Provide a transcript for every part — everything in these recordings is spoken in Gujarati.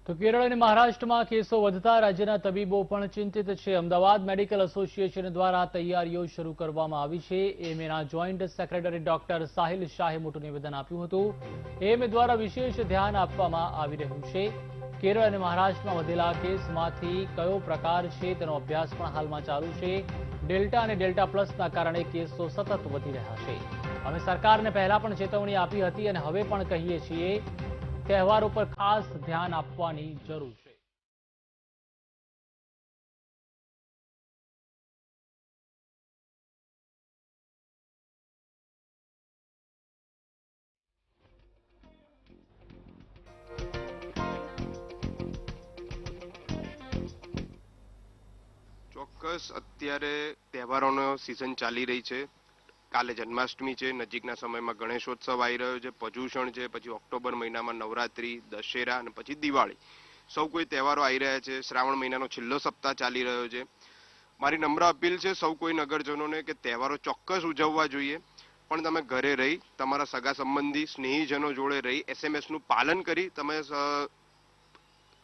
તો કેરળ અને મહારાષ્ટ્રમાં કેસો વધતા રાજ્યના તબીબો પણ ચિંતિત છે। અમદાવાદ મેડિકલ એસોસિએશન દ્વારા તૈયારીઓ શરૂ કરવામાં આવી છે। એમએના જોઈન્ટ સેક્રેટરી ડોક્ટર સાહિલ શાહે મોટું નિવેદન આપ્યું હતું। એમ દ્વારા વિશેષ ધ્યાન આપવામાં આવી રહ્યું છે। કેરળ અને મહારાષ્ટ્રમાં વધેલા કેસમાંથી કયો પ્રકાર છે તેનો અભ્યાસ પણ હાલમાં ચાલુ છે। ડેલ્ટા અને ડેલ્ટા પ્લસના કારણે કેસો સતત વધી રહ્યા છે। અમે સરકારને પહેલા પણ ચેતવણી આપી હતી અને હવે પણ કહીએ છીએ, તહેવારો પર ખાસ ધ્યાન આપવાની જરૂર છે। ચોક્કસ અત્યારે તહેવારોનો સિઝન ચાલી રહી છે। કાલે જન્માષ્ટમી છે, નજીકના સમયમાં ગણેશોત્સવ આવી રહ્યો છે, પર્યુષણ છે, પછી ઓક્ટોબર મહિનામાં નવરાત્રી, દશેરા અને પછી દિવાળી, સૌ કોઈ તહેવારો આવી રહ્યા છે। શ્રાવણ મહિનાનો છેલ્લો સપ્તાહ ચાલી રહ્યો છે। મારી નમ્ર અપીલ છે સૌ કોઈ નગરજનોને કે તહેવારો ચોક્કસ ઉજવવા જોઈએ, પણ તમે ઘરે રહી, તમારા સગા સંબંધી સ્નેહીજનો જોડે રહી એસએમએસનું પાલન કરી તમે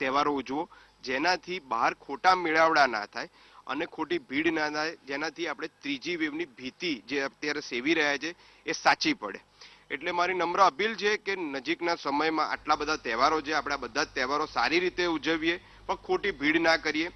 તહેવારો ઉજવો, જેનાથી બહાર ખોટા મેળાવડા ના થાય અને ખોટી ભીડ ના થાય, જેનાથી આપણે ત્રીજી વેવની ભીતિ જે અત્યારે સેવી રહ્યા છે એ સાચી પડે। એટલે મારી નમ્ર અપીલ છે કે નજીકના સમયમાં આટલા બધા તહેવારો છે, આપણે બધા જ તહેવારો સારી રીતે ઉજવીએ, પણ ખોટી ભીડ ના કરીએ।